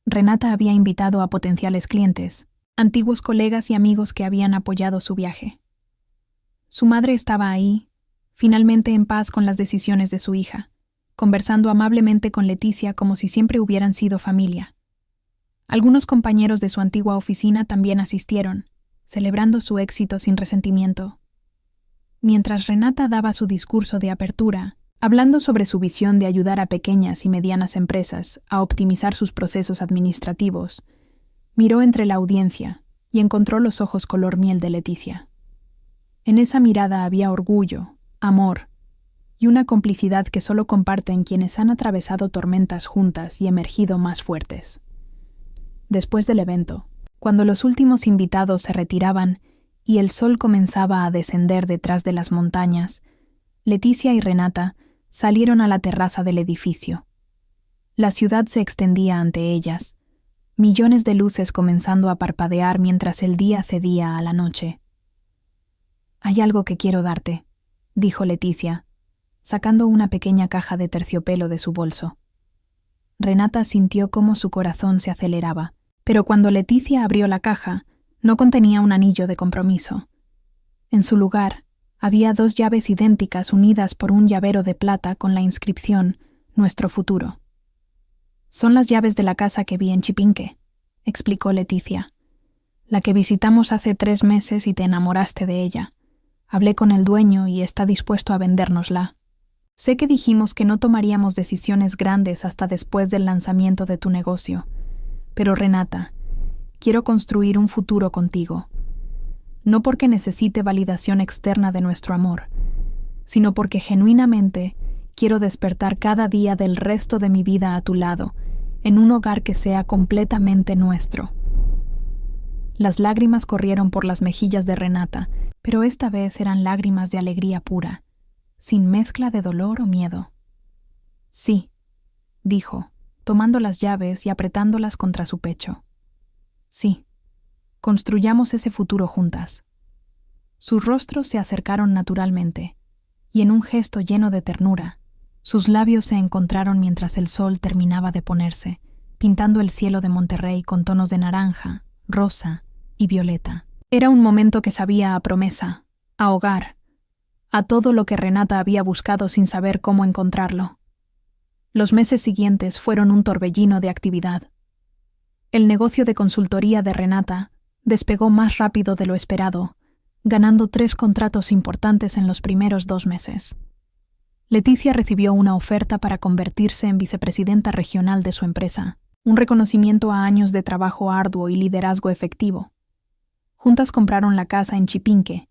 Renata había invitado a potenciales clientes, antiguos colegas y amigos que habían apoyado su viaje. Su madre estaba ahí, finalmente en paz con las decisiones de su hija, conversando amablemente con Leticia como si siempre hubieran sido familia. Algunos compañeros de su antigua oficina también asistieron, celebrando su éxito sin resentimiento. Mientras Renata daba su discurso de apertura, hablando sobre su visión de ayudar a pequeñas y medianas empresas a optimizar sus procesos administrativos, miró entre la audiencia y encontró los ojos color miel de Leticia. En esa mirada había orgullo, amor y una complicidad que solo comparten quienes han atravesado tormentas juntas y emergido más fuertes. Después del evento, cuando los últimos invitados se retiraban y el sol comenzaba a descender detrás de las montañas, Leticia y Renata salieron a la terraza del edificio. La ciudad se extendía ante ellas, millones de luces comenzando a parpadear mientras el día cedía a la noche. «Hay algo que quiero darte», dijo Leticia, sacando una pequeña caja de terciopelo de su bolso. Renata sintió cómo su corazón se aceleraba, pero cuando Leticia abrió la caja, no contenía un anillo de compromiso. En su lugar, había 2 llaves idénticas unidas por un llavero de plata con la inscripción «Nuestro futuro». «Son las llaves de la casa que vi en Chipinque», explicó Leticia. «La que visitamos hace 3 meses y te enamoraste de ella. Hablé con el dueño y está dispuesto a vendérnosla. Sé que dijimos que no tomaríamos decisiones grandes hasta después del lanzamiento de tu negocio. Pero Renata, quiero construir un futuro contigo. No porque necesite validación externa de nuestro amor, sino porque genuinamente quiero despertar cada día del resto de mi vida a tu lado, en un hogar que sea completamente nuestro». Las lágrimas corrieron por las mejillas de Renata, pero esta vez eran lágrimas de alegría pura, sin mezcla de dolor o miedo. «Sí», dijo, tomando las llaves y apretándolas contra su pecho. «Sí, construyamos ese futuro juntas». Sus rostros se acercaron naturalmente, y en un gesto lleno de ternura, sus labios se encontraron mientras el sol terminaba de ponerse, pintando el cielo de Monterrey con tonos de naranja, rosa y violeta. Era un momento que sabía a promesa, a hogar, a todo lo que Renata había buscado sin saber cómo encontrarlo. Los meses siguientes fueron un torbellino de actividad. El negocio de consultoría de Renata despegó más rápido de lo esperado, ganando 3 contratos importantes en los primeros 2 meses. Leticia recibió una oferta para convertirse en vicepresidenta regional de su empresa, un reconocimiento a años de trabajo arduo y liderazgo efectivo. Juntas compraron la casa en Chipinque,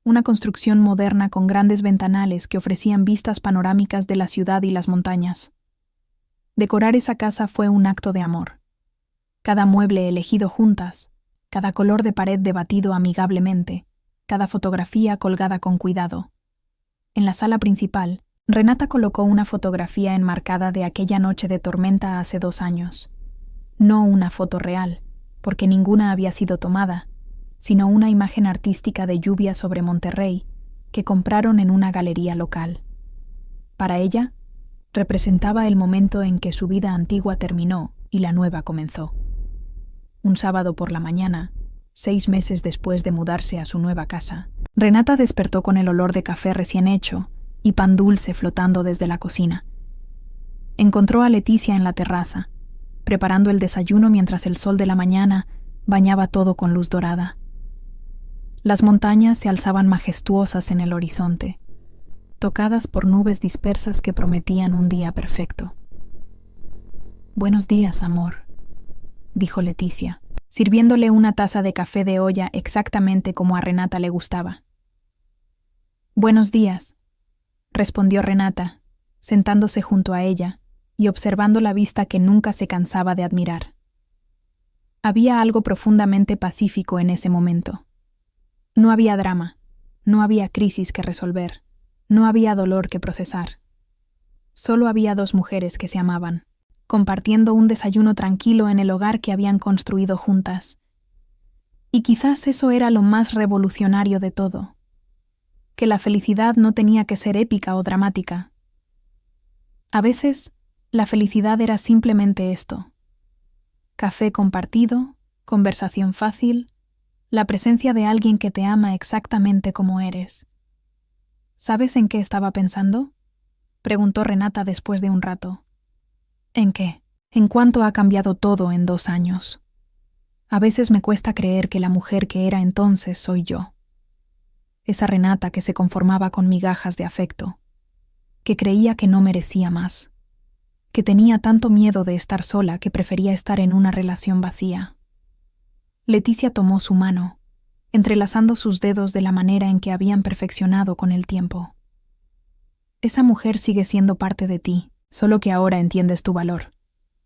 una construcción moderna con grandes ventanales que ofrecían vistas panorámicas de la ciudad y las montañas. Decorar esa casa fue un acto de amor. Cada mueble elegido juntas, cada color de pared debatido amigablemente, cada fotografía colgada con cuidado. En la sala principal, Renata colocó una fotografía enmarcada de aquella noche de tormenta hace 2 años. No una foto real, porque ninguna había sido tomada, sino una imagen artística de lluvia sobre Monterrey que compraron en una galería local. Para ella, representaba el momento en que su vida antigua terminó y la nueva comenzó. Un sábado por la mañana, 6 meses después de mudarse a su nueva casa, Renata despertó con el olor de café recién hecho y pan dulce flotando desde la cocina. Encontró a Leticia en la terraza, preparando el desayuno mientras el sol de la mañana bañaba todo con luz dorada. Las montañas se alzaban majestuosas en el horizonte, tocadas por nubes dispersas que prometían un día perfecto. «Buenos días, amor», dijo Leticia, sirviéndole una taza de café de olla exactamente como a Renata le gustaba. «Buenos días», respondió Renata, sentándose junto a ella y observando la vista que nunca se cansaba de admirar. Había algo profundamente pacífico en ese momento. No había drama, no había crisis que resolver, no había dolor que procesar. Solo había dos mujeres que se amaban, compartiendo un desayuno tranquilo en el hogar que habían construido juntas. Y quizás eso era lo más revolucionario de todo, que la felicidad no tenía que ser épica o dramática. A veces, la felicidad era simplemente esto: café compartido, conversación fácil, la presencia de alguien que te ama exactamente como eres. ¿Sabes en qué estaba pensando?, preguntó Renata después de un rato. ¿En qué? En cuánto ha cambiado todo en 2 años. A veces me cuesta creer que la mujer que era entonces soy yo. Esa Renata que se conformaba con migajas de afecto, que creía que no merecía más, que tenía tanto miedo de estar sola que prefería estar en una relación vacía. Leticia tomó su mano, entrelazando sus dedos de la manera en que habían perfeccionado con el tiempo. Esa mujer sigue siendo parte de ti, solo que ahora entiendes tu valor.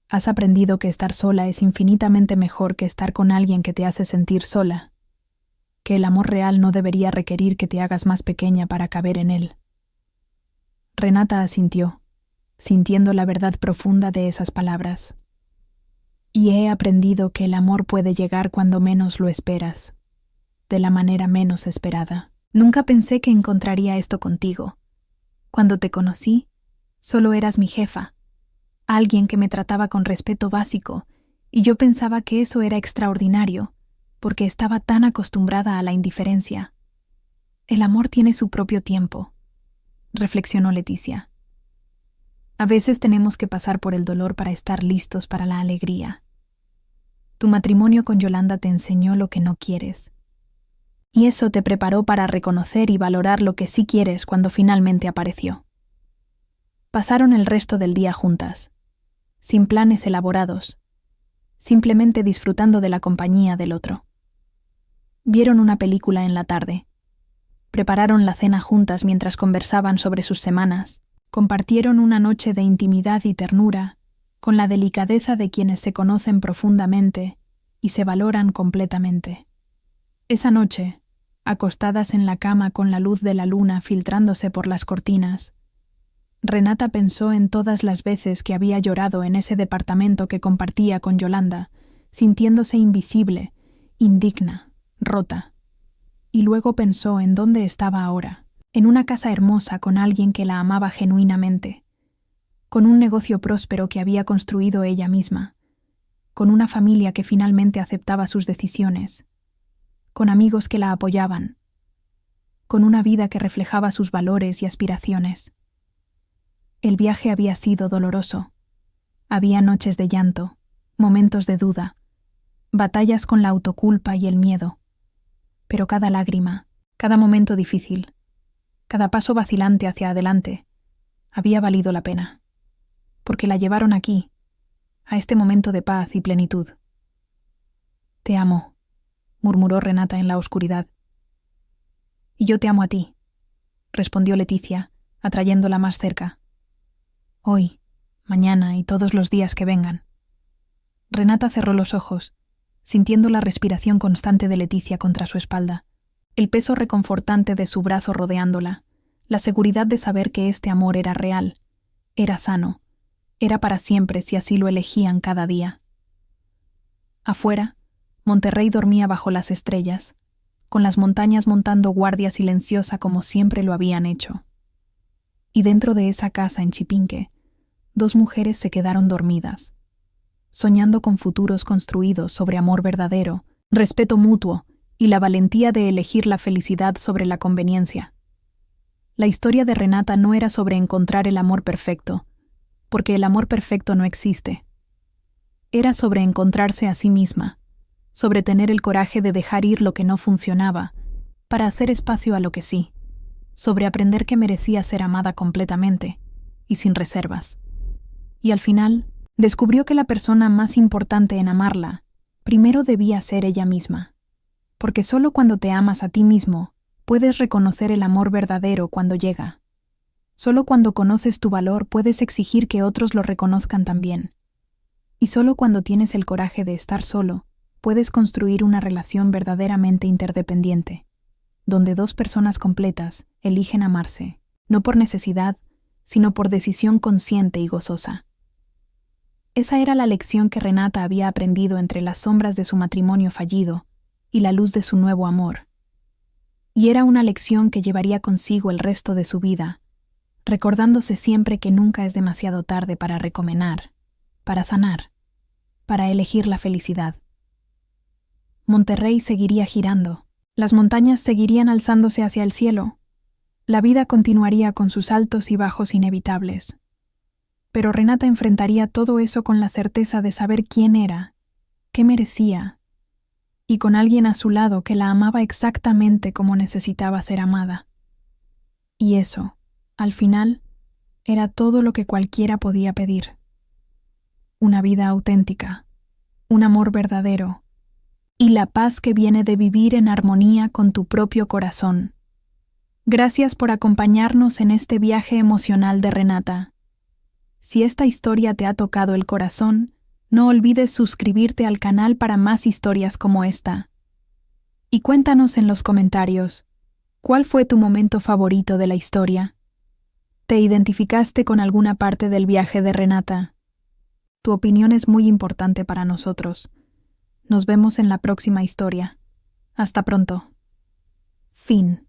Has aprendido que estar sola es infinitamente mejor que estar con alguien que te hace sentir sola, que el amor real no debería requerir que te hagas más pequeña para caber en él. Renata asintió, sintiendo la verdad profunda de esas palabras. Y he aprendido que el amor puede llegar cuando menos lo esperas, de la manera menos esperada. Nunca pensé que encontraría esto contigo. Cuando te conocí, solo eras mi jefa, alguien que me trataba con respeto básico, y yo pensaba que eso era extraordinario, porque estaba tan acostumbrada a la indiferencia. El amor tiene su propio tiempo, reflexionó Leticia. A veces tenemos que pasar por el dolor para estar listos para la alegría. Tu matrimonio con Yolanda te enseñó lo que no quieres, y eso te preparó para reconocer y valorar lo que sí quieres cuando finalmente apareció. Pasaron el resto del día juntas, sin planes elaborados, simplemente disfrutando de la compañía del otro. Vieron una película en la tarde, prepararon la cena juntas mientras conversaban sobre sus semanas, compartieron una noche de intimidad y ternura, con la delicadeza de quienes se conocen profundamente y se valoran completamente. Esa noche, acostadas en la cama con la luz de la luna filtrándose por las cortinas, Renata pensó en todas las veces que había llorado en ese departamento que compartía con Yolanda, sintiéndose invisible, indigna, rota. Y luego pensó en dónde estaba ahora, en una casa hermosa con alguien que la amaba genuinamente, con un negocio próspero que había construido ella misma, con una familia que finalmente aceptaba sus decisiones, con amigos que la apoyaban, con una vida que reflejaba sus valores y aspiraciones. El viaje había sido doloroso. Había noches de llanto, momentos de duda, batallas con la autoculpa y el miedo. Pero cada lágrima, cada momento difícil, cada paso vacilante hacia adelante, había valido la pena, porque la llevaron aquí, a este momento de paz y plenitud. «Te amo», murmuró Renata en la oscuridad. «Y yo te amo a ti», respondió Leticia, atrayéndola más cerca. «Hoy, mañana y todos los días que vengan». Renata cerró los ojos, sintiendo la respiración constante de Leticia contra su espalda, el peso reconfortante de su brazo rodeándola, la seguridad de saber que este amor era real, era sano, era para siempre si así lo elegían cada día. Afuera, Monterrey dormía bajo las estrellas, con las montañas montando guardia silenciosa como siempre lo habían hecho. Y dentro de esa casa en Chipinque, 2 mujeres se quedaron dormidas, soñando con futuros construidos sobre amor verdadero, respeto mutuo y la valentía de elegir la felicidad sobre la conveniencia. La historia de Renata no era sobre encontrar el amor perfecto, porque el amor perfecto no existe. Era sobre encontrarse a sí misma, sobre tener el coraje de dejar ir lo que no funcionaba, para hacer espacio a lo que sí, sobre aprender que merecía ser amada completamente y sin reservas. Y al final, descubrió que la persona más importante en amarla primero debía ser ella misma, porque solo cuando te amas a ti mismo puedes reconocer el amor verdadero cuando llega. Solo cuando conoces tu valor puedes exigir que otros lo reconozcan también. Y solo cuando tienes el coraje de estar solo, puedes construir una relación verdaderamente interdependiente, donde dos personas completas eligen amarse, no por necesidad, sino por decisión consciente y gozosa. Esa era la lección que Renata había aprendido entre las sombras de su matrimonio fallido y la luz de su nuevo amor. Y era una lección que llevaría consigo el resto de su vida, recordándose siempre que nunca es demasiado tarde para recomendar, para sanar, para elegir la felicidad. Monterrey seguiría girando, las montañas seguirían alzándose hacia el cielo, la vida continuaría con sus altos y bajos inevitables. Pero Renata enfrentaría todo eso con la certeza de saber quién era, qué merecía, y con alguien a su lado que la amaba exactamente como necesitaba ser amada. Y eso, al final, era todo lo que cualquiera podía pedir. Una vida auténtica, un amor verdadero, y la paz que viene de vivir en armonía con tu propio corazón. Gracias por acompañarnos en este viaje emocional de Renata. Si esta historia te ha tocado el corazón, no olvides suscribirte al canal para más historias como esta. Y cuéntanos en los comentarios, ¿cuál fue tu momento favorito de la historia? ¿Te identificaste con alguna parte del viaje de Renata? Tu opinión es muy importante para nosotros. Nos vemos en la próxima historia. Hasta pronto. Fin.